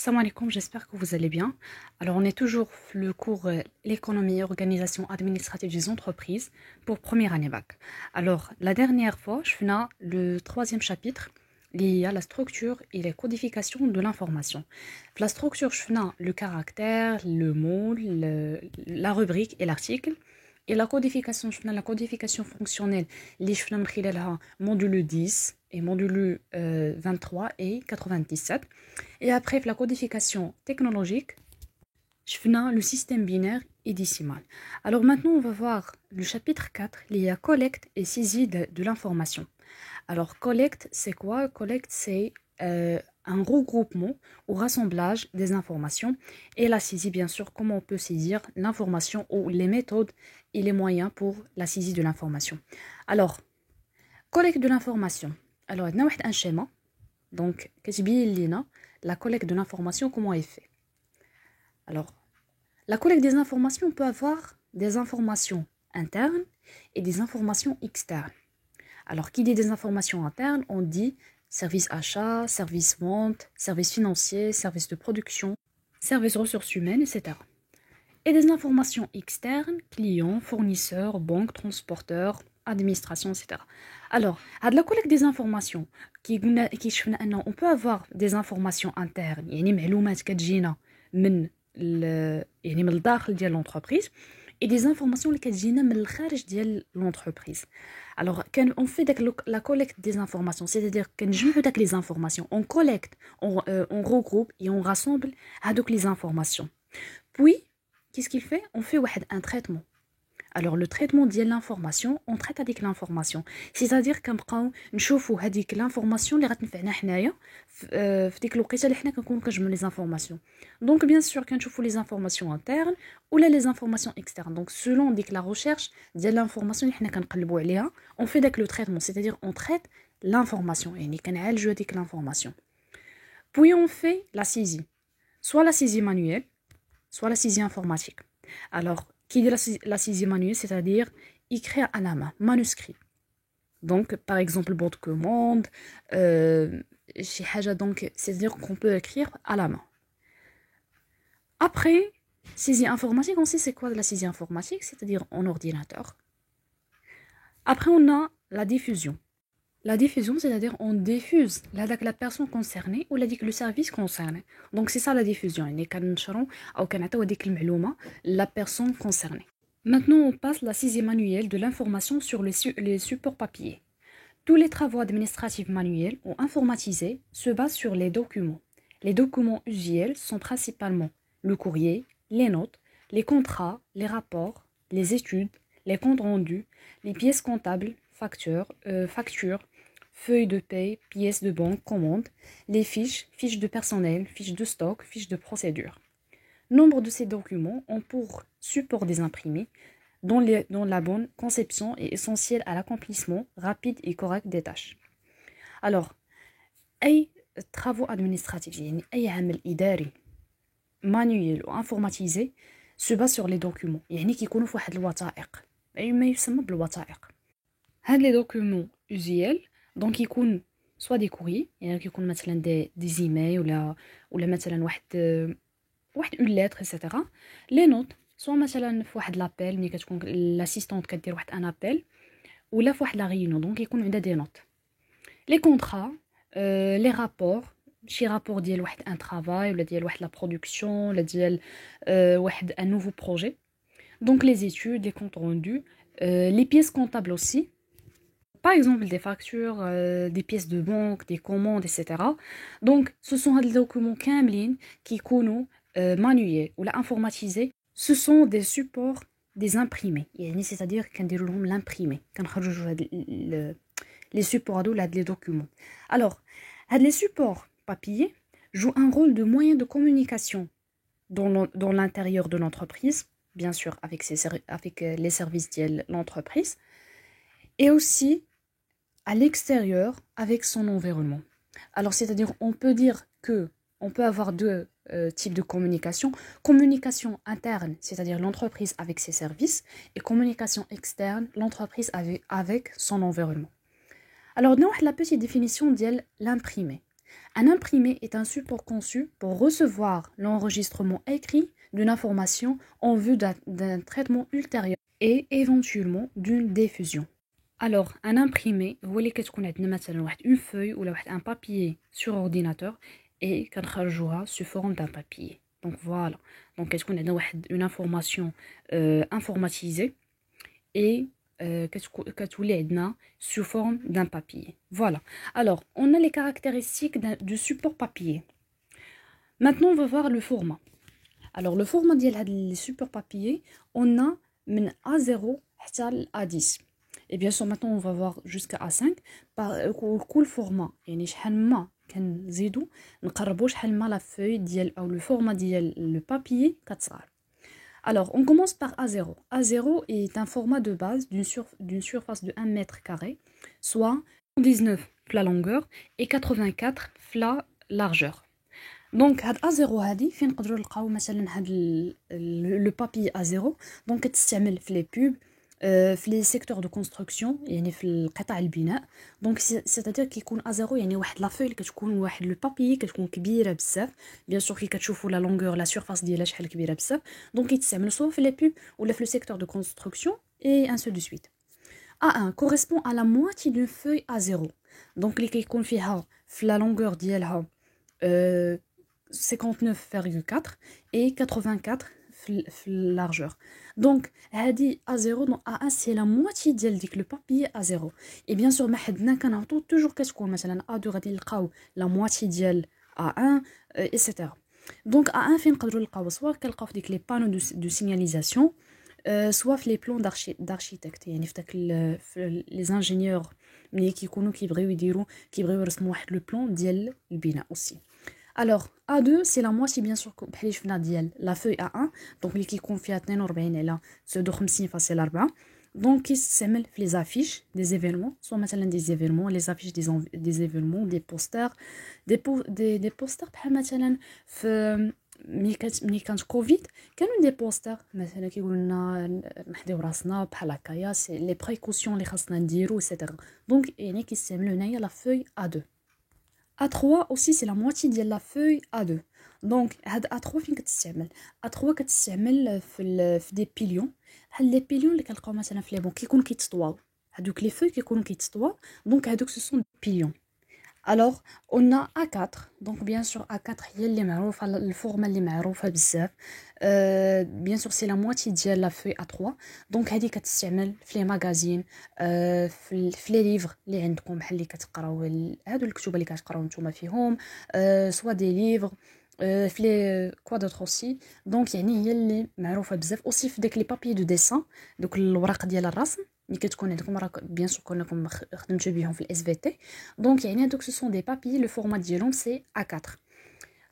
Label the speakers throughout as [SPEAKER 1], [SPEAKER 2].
[SPEAKER 1] Salam alaikum, j'espère que vous allez bien. Alors, on est toujours le cours l'économie et organisation administrative des entreprises pour première année bac. Alors, la dernière fois, je faisais le troisième chapitre lié à la structure et les codifications de l'information. La structure, je faisais le caractère, le mot, la rubrique et l'article. Et la codification, je faisais la codification fonctionnelle, les je faisais module 10 et module 23 et 97. Et après la codification technologique, je fais le système binaire et décimal. Alors maintenant, on va voir le chapitre 4, lié à collecte et saisie de l'information. Alors, collecte, c'est quoi? Collecte, c'est un regroupement ou rassemblage des informations. Et la saisie, bien sûr, comment on peut saisir l'information ou les méthodes et les moyens pour la saisie de l'information. Alors, collecte de l'information. Alors, on a un schéma. Donc, la collecte de l'information, comment elle est faite? Alors, la collecte des informations, on peut avoir des informations internes et des informations externes. Alors, qui dit des informations internes, on dit service achat, service vente, service financier, service de production, service ressources humaines, etc. Et des informations externes, clients, fournisseurs, banques, transporteurs, administration, etc. Alors, à la collecte des informations, on peut avoir des informations internes, يعني معلومات كتجينا من يعني من الداخل ديال l'entreprise, et des informations اللي كتجينا من الخارج ديال l'entreprise. Alors, quand on fait la collecte des informations, c'est-à-dire كنجمعوا داك les informations, on collecte, on regroupe et on rassemble هذوك les informations. Puis, qu'est-ce qu'il fait? On fait un traitement. Alors, le traitement de l'information, on traite avec l'information. C'est-à-dire qu'on نشوفوا هذيك l'information اللي غتنفعنا حنايا في ديك الوقيته اللي حنا كنكونوا كنجمعوا les informations. Donc, bien sûr, كنشوفوا les informations internes ou les informations externes. Donc, selon la recherche de l'information اللي حنا كنقلبوا عليها, on fait le traitement, c'est-à-dire on traite l'information. يعني كنعالجوا هذيك l'information. Puis, on fait la saisie. Soit la saisie manuelle, soit la saisie informatique. Alors, qui dit la saisie manuelle, c'est-à-dire écrire à la main, manuscrit. Donc, par exemple, bon de commande, donc, c'est-à-dire qu'on peut écrire à la main. Après, saisie informatique, on sait c'est quoi la saisie informatique, c'est-à-dire en ordinateur. Après, on a la diffusion. La diffusion, c'est-à-dire on diffuse la personne concernée ou le service concerné. Donc c'est ça la diffusion. La personne concernée. Maintenant, on passe la saisie manuelle de l'information sur les supports papier. Tous les travaux administratifs manuels ou informatisés se basent sur les documents. Les documents usuels sont principalement le courrier, les notes, les contrats, les rapports, les études, les comptes rendus, les pièces comptables, factures, feuilles de paie, pièces de banque, commandes, les fiches de personnel, fiches de stock, fiches de procédure. Nombre de ces documents ont pour support des imprimés dont la bonne conception est essentielle à l'accomplissement rapide et correct des tâches. Alors, أي travaux administratifs, يعني أي عمل إداري manuel ou informatisé se base sur les documents. يعني كيكونوا في واحد الوثائق. أي ما يسمى بالوثائق. هاد les documents usuels donc يكون soit des courriers يعني كيكون مثلا des emails ولا مثلا واحد une lettre etc. les notes soit مثلا في واحد لابيل ملي كتكون l'assistante كدير واحد ان ابيل ولا في واحد لا réunion donc يكون عندها des notes. les contrats les rapports شي رابور ديال واحد ان travail ولا ديال واحد لا production ولا ديال واحد un nouveau projet. Donc les études, les comptes rendus, les pièces comptables aussi. Par exemple, des factures, des pièces de banque, des commandes, etc. Donc, ce sont des documents qui sont manuels ou informatisés. Ce sont des supports, des imprimés. C'est-à-dire qu'on dit l'imprimé. Les supports les documents. Alors, les supports papier jouent un rôle de moyen de communication dans l'intérieur de l'entreprise, bien sûr avec les services de l'entreprise, et aussi à l'extérieur avec son environnement. Alors, c'est-à-dire, on peut dire que on peut avoir deux types de communication. Communication interne, c'est-à-dire l'entreprise avec ses services, et communication externe, l'entreprise avec son environnement. Alors, nous avons la petite définition de l'imprimé. Un imprimé est un support conçu pour recevoir l'enregistrement écrit d'une information en vue d'un traitement ultérieur et éventuellement d'une diffusion. Alors, un imprimé, هو اللي كتكون عندنا مثلا واحد une feuille ou واحد un papier sur ordinateur et كنخرجوها sous forme d'un papier. Donc voilà. Donc كتكون عندنا واحد une information informatisée et كتولي عندنا sous forme d'un papier. Voilà. Alors, on a les caractéristiques du support papier. Maintenant, on va voir le format. Alors, le format ديال هاد les supports papier, on a من A0 حتى A10. Et bien sûr, maintenant, on va voir jusqu'à A5. كل format, يعني شحال ما كنزيدو نقربو شحال ما la feuille ديال أو le format ديال le papier كتصغر. Alors, on commence par A0. A0 est un format de base d'une surface de 1 mètre carré, soit 19 la longueur et 84 la largeur. Donc, A0 هادي فين نقدروا نلقاو مثلا هاد le papier A0. Donc, كتستعمل في les pubs, في les secteurs de construction, يعني في القطاع البناء. Donc, c'est-à-dire كيكون A0 يعني واحد لا فوي كتكون واحد لو بابي كتكون كبيره بزاف. بيان سور كي كتشوفوا لا لونغور لا سيرفاس ديالها شحال كبيره بزاف. دونك كيتستعمل سوا في les pubs ولا في le secteur de construction et ainsi de suite. A1 correspond à la moitié d'une feuille A0. Donc, اللي كيكون فيها في la longueur ديالها 59,4 et 84 في largeur. Donc, هادي A0 donc A1 c'est la moitié ديال ديك le papier A0. Et bien sûr ما حدنا كنعطو toujours كتكون مثلا A2 غادي نلقاو la moitié ديال A1 etc. Donc A1 فين نقدروا نلقاو سواء كنلقاو في ديك les panneaux de signalisation سواء في les plans d'architecte يعني في داك les ingénieurs ملي كيكونوا كيبغيو يرسموا واحد le plan ديال البناء aussi. Alors, A2, c'est la moitié, bien sûr, la feuille A1. Donc, qui compte 42 على 52 فاصلة 4. Donc, qui s'appelle les affiches des événements, soit مثلا des événements, les affiches des événements, des posters, des posters بحال مثلا في ملي كانت كوفيد كانوا دي بوستر مثلا كيقولوا لنا نحديو راسنا بحال هكايا سي لي بريكوسيون اللي خاصنا نديرو etc. Donc, يعني كيستعملوا هنايا la feuille A2. A3 aussi c'est la moitié de la feuille A2. Donc هاد A3 فين كتستعمل A3 كتستعمل في des pilions بحال les pilions اللي كنلقاو مثلا في لي بون كيكونوا كيتسطواو هادوك لي فeuilles كيكونوا كيتسطواو دونك هادوك ce sont des pilions. Alors on a A4 donc bien sûr A4 هي اللي معروفه الفورما اللي معروفه بزاف bien sûr c'est la moitié ديال la feuille A3 donc هذه كتستعمل في لي ماغازين في لي ليفر اللي عندكم بحال اللي كتقراو هادو الكتب اللي كتقراو نتوما فيهم سوا دي ليفر في لي كوادر اوسي دونك يعني هي اللي معروفه بزاف اوسي في داك لي بابي دو ديسان دوك الوراق ديال الرسم اللي كتكون عندكم راه بيان سور كونكم خدمتو بهم في الاس في تي دونك يعني هادوك سو سون دي بابي لو فورما ديالهم سي A4.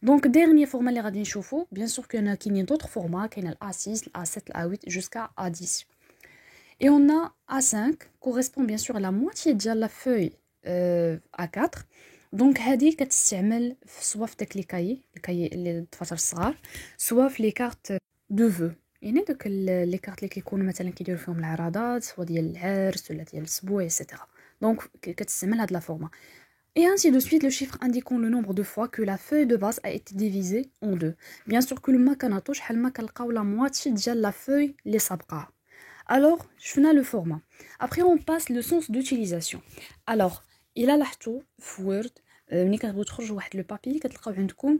[SPEAKER 1] دونك ديرني فورما اللي غادي نشوفو بيان سور كاينين دوطخ فورما كاين A6 A7 A8 jusqu'à A10. Et on a A5 correspond bien sûr à la moitié de la feuille A4. دونك هذه كتستعمل سواء في داك لي كاي اللي الدفاتر الصغار سواء في لي كارت دو فو يعني دوك لي كارت اللي كيكونوا مثلا كيديروا فيهم العراضات سواء ديال العرس ولا ديال الاسبوع ايتترا دونك كتستعمل هاد لا فورما. Et ainsi de suite, le chiffre indiquant le nombre de fois que la feuille de base a été divisée en deux. Bien sûr que le ma كنعطو شحال ما كنلقاو la moitié ديال la feuille اللي سابقاها. Alors, شفنا le format. Après on passe le sens d'utilisation. Alors, il a لاحظتو في وورد ملي كتبغيو تخرجوا واحد لو بابي كتلقاو عندكم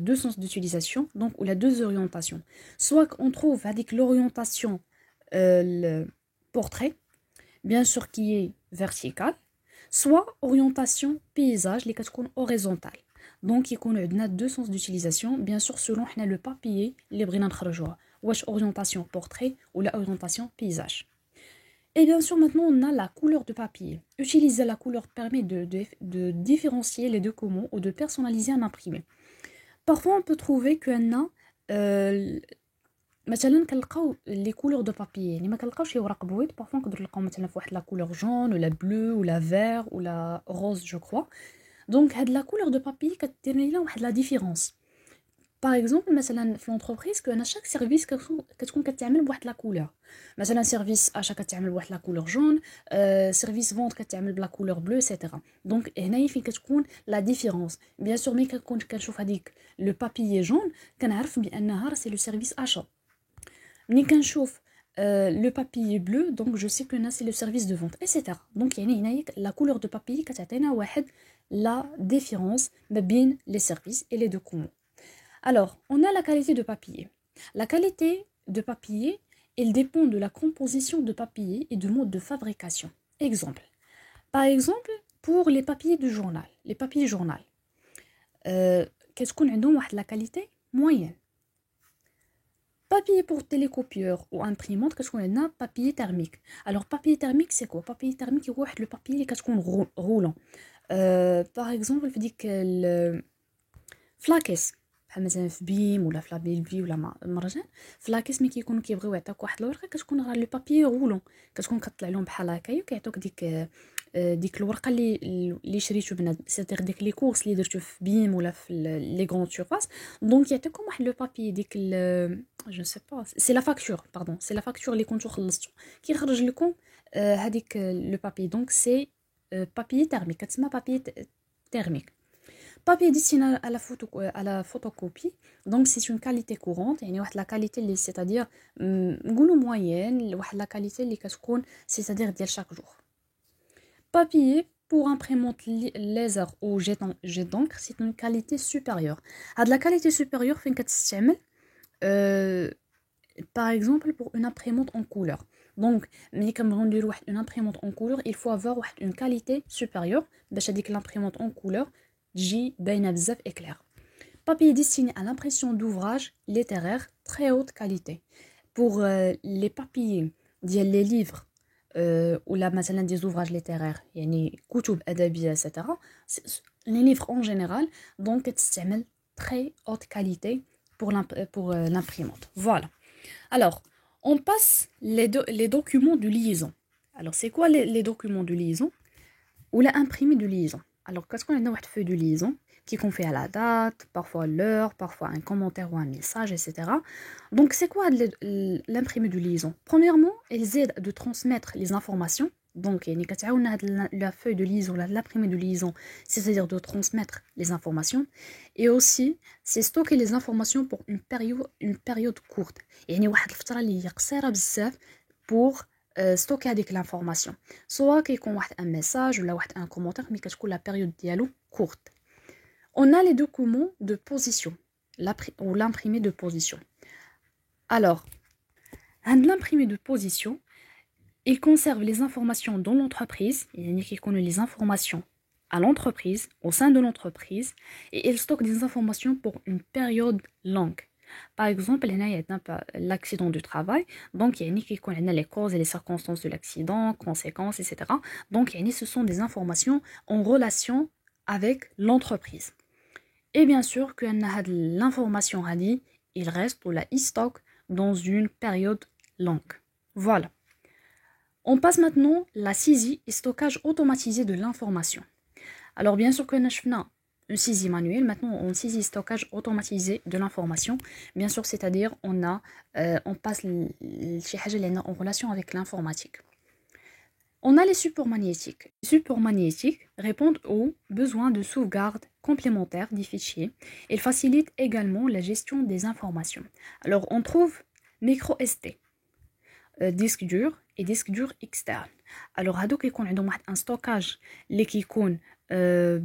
[SPEAKER 1] deux sens d'utilisation donc ou la deux orientations. Soit on trouve avec l'orientation le portrait bien sûr qui est verticale soit orientation paysage اللي كتكون horizontale. Donc يكون عندنا deux sens d'utilisation bien sûr selon حنا le papier اللي بغينا نخرجوها واش orientation portrait ou la orientation paysage. Et bien sûr, maintenant, on a la couleur de papier. Utiliser la couleur permet de différencier les deux communs ou de personnaliser un imprimé. Parfois, on peut trouver qu'on a مثلا كنلقاو لي كولور دو بابي يعني ما كنلقاوش لي ورق بويض بارفو نقدروا نلقاو مثلا في واحد لا كولور جون ولا بلو ولا فير ولا روز جو كروا دونك هاد لا كولور دو بابي كدير لنا واحد لا ديفيرونس Par exemple, مثلا في l'entreprise كأن chaque service كتكون كتعمل بواحد لا couleur. مثلا service achat كتعمل بواحد لا couleur jaune, service vente كتعمل بلا couleur bleue, etc. Donc هنايا فين كتكون la différence. Bien sûr ملي كنشوف هذيك le papier jaune كنعرف بأنها c'est le service achat. ملي كنشوف le papier bleu, donc je sais que c'est le service de vente, etc. Donc يعني هنايا la couleur de papier كتعطينا واحد la différence ما بين les services et les documents. Alors, on a la qualité de papier. La qualité de papier, elle dépend de la composition de papier et du mode de fabrication. Exemple. Par exemple, pour les papiers du journal. Les papiers journal. Qu'est-ce qu'on a la qualité moyenne. Papier pour télécopieur ou imprimante, qu'est-ce qu'on a papier thermique. Alors, papier thermique, c'est quoi? Papier thermique, c'est le papier qui est roulant. Par exemple, je dis que le flaques. مثلا في بيم ولا في لابيلفي ولا مرجان في لاكيس ملي كيكونوا كيبغيو يعطيوك واحد الورقه كتكون راه لو بابي رولون كتكون كطلع لهم بحال هكايا وكيعطوك ديك الورقه اللي شريتو بنادم سيتير ديك لي كورس اللي درتو في بيم ولا في لي غران سورفاس دونك يعطيكم واحد لو بابي ديك جو سي با سي لا فاكتور باردون سي لا فاكتور اللي كنتو خلصتو كيخرج لكم هذيك لو بابي دونك سي بابي تيرميك كتسمى بابي تيرميك. Papier destiné à la photocopie, donc c'est une qualité courante, يعني واحد la qualité c'est-à-dire نقولوا moyenne, واحد la qualité اللي كتكون c'est-à-dire ديال chaque jour. Papier pour imprimante laser ou jet d'encre, c'est une qualité supérieure. هاد la qualité supérieure فين كتستعمل par exemple pour une imprimante en couleur. Donc ملي كنبغيو نديرو واحد une imprimante en couleur, il faut avoir واحد une qualité supérieure باش هذيك l'imprimante en couleur J باينه بزاف éclair. Papier destiné à l'impression d'ouvrages littéraires très haute qualité. Pour les papiers ديال les livres ولا مثلا des ouvrages littéraires يعني كتب أدبية etc. Les livres en général donc تستعمل très haute qualité pour l'imprimante. Voilà. Alors, on passe les documents de liaison. Alors, c'est quoi les documents de liaison ou l'imprimé de liaison? Alors, qu'est-ce qu'on a une feuille de liaison qui confie à la date, parfois l'heure, parfois un commentaire ou un message, etc. Donc, c'est quoi l'imprimé de liaison? Premièrement, elles aident de transmettre les informations. Donc, la feuille de liaison, l'imprimé de liaison, c'est-à-dire de transmettre les informations. Et aussi, c'est stocker les informations pour une période courte. يعني واحد الفترة اللي هي قصيرة بزاف pour stocker avec l'information. Soit qu'il y ait un message ou un commentaire, mais que la période dialogue courte. On a les documents de position ou l'imprimé de position. Alors, l'imprimé de position, il conserve les informations dans l'entreprise, il connaît les informations à l'entreprise, au sein de l'entreprise, et il stocke des informations pour une période longue. Par exemple, il y a l'accident du travail, donc il y a les causes et les circonstances de l'accident, conséquences, etc. Donc ce sont des informations en relation avec l'entreprise. Et bien sûr que l'information il reste ou la stocke dans une période longue. Voilà. On passe maintenant à la saisie et stockage automatisé de l'information. Alors bien sûr que nous une saisie manuelle, maintenant on saisit stockage automatisé de l'information. Bien sûr, c'est-à-dire on passe en relation avec l'informatique. On a les supports magnétiques. Les supports magnétiques répondent aux besoins de sauvegarde complémentaire des fichiers. Ils facilitent également la gestion des informations. Alors on trouve micro SD, disque dur et disque dur externe. Alors هادوك يكون عندهم واحد un stockage اللي كيكون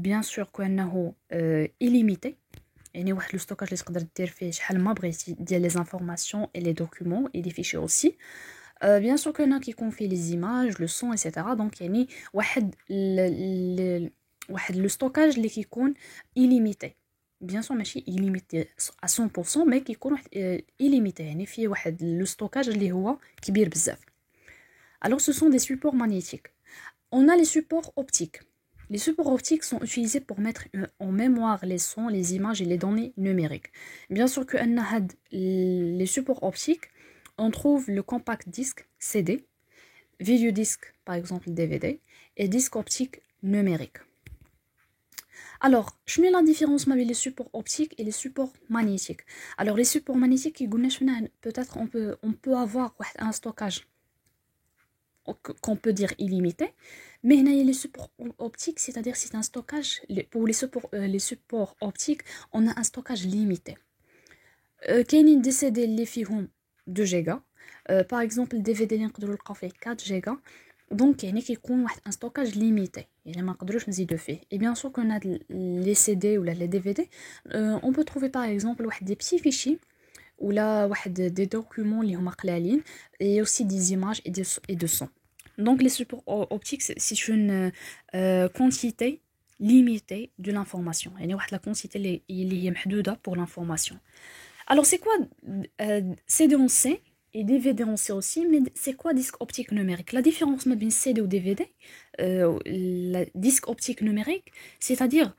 [SPEAKER 1] bien sûr كأنه illimité. يعني واحد لو ستوكاج اللي تقدر دير فيه شحال ما بغيتي ديال les informations et les documents et les fichiers aussi. Bien sûr كاين كيكون فيه les images, le son, etc. Donc يعني واحد لو ستوكاج اللي كيكون illimité. Bien sûr ماشي illimité à 100% mais كيكون واحد illimité يعني فيه واحد لو ستوكاج اللي هو كبير بزاف. Alors ce sont des supports magnétiques. On a les supports optiques. Les supports optiques sont utilisés pour mettre en mémoire les sons, les images et les données numériques. Bien sûr que les supports optiques, on trouve le compact disque CD, vidéodisque par exemple DVD et disque optique numérique. Alors, je mets la différence avec les supports optiques et les supports magnétiques. Alors, les supports magnétiques, peut-être on peut avoir un stockage qu'on peut dire illimité, mais il y a les supports optiques, c'est-à-dire c'est un stockage, pour les supports optiques, on a un stockage limité. كاينين دي سي دي اللي فيهم 2 جيجا، باغ اكزومبل الدي في دي اللي نقدروا نلقاو فيه 4 جيجا، دونك يعني كيكون واحد ان ستوكاج ليميتي، يعني ما نقدروش نزيدو فيه. اي بيان سور كون هاد لي سي دي ولا لي دي في دي اون بو تروفي باغ اكزومبل واحد دي بتي فيشي ولا واحد دي دوكيومون اللي هما قلالين، اي اوسي دي زيماج اي دو سون. Donc les supports optiques c'est une quantité limitée de l'information، يعني واحد la quantité اللي هي محدودة pour l'information. Alors, c'est quoi CD en C et DVD en C aussi, mais c'est quoi disque optique numérique? La différence entre CD ou DVD, le disque optique numérique, c'est-à-dire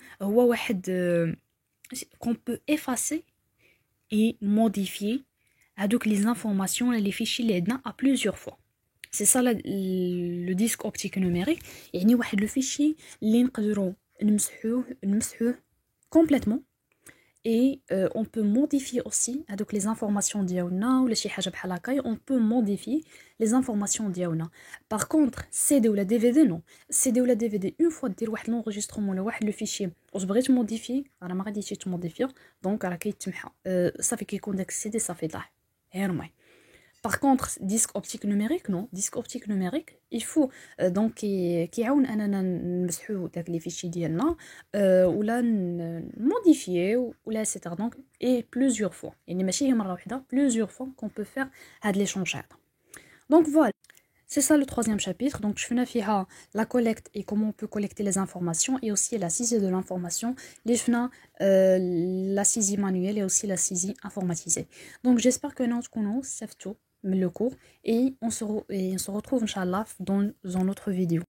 [SPEAKER 1] qu'on peut effacer et modifier donc les informations et les fichiers à plusieurs fois. C'est ça le disque optique numérique. يعني واحد le fichier اللي نقدروا نمسحوه complètement. Et on peut modifier aussi donc les informations ديالنا ولا شي حاجه بحال هكا، on peut modifier les informations ديالنا. Par contre CD ولا DVD non. CD ولا DVD une fois دير واحد l'enregistrement ولا واحد لو فيشي واش بغيت موديفي راه ما غاديش تموديفيه، دونك راه كيتمحى صافي كيكون داك السي دي صافي ضاع غير مي. Par contre, disque optique numérique, non. Disque optique numérique, il faut donc كيعاون اننا نمسحوا داك لي فيشي ديالنا ولا نموديفيو ولا سيتيرا، دونك اي بلوزيور فوا، يعني ماشي هي مره واحده، بلوزيور فوا كون بو فير هاد ليشونج هذا. دونك فوالا. C'est ça le troisième chapitre. Donc, je fais la collecte et comment on peut collecter les informations et aussi la saisie de l'information. Les la saisie manuelle et aussi la saisie informatisée. Donc, j'espère que nous connaissons le cours et on se retrouve, Inch'Allah, dans une autre vidéo.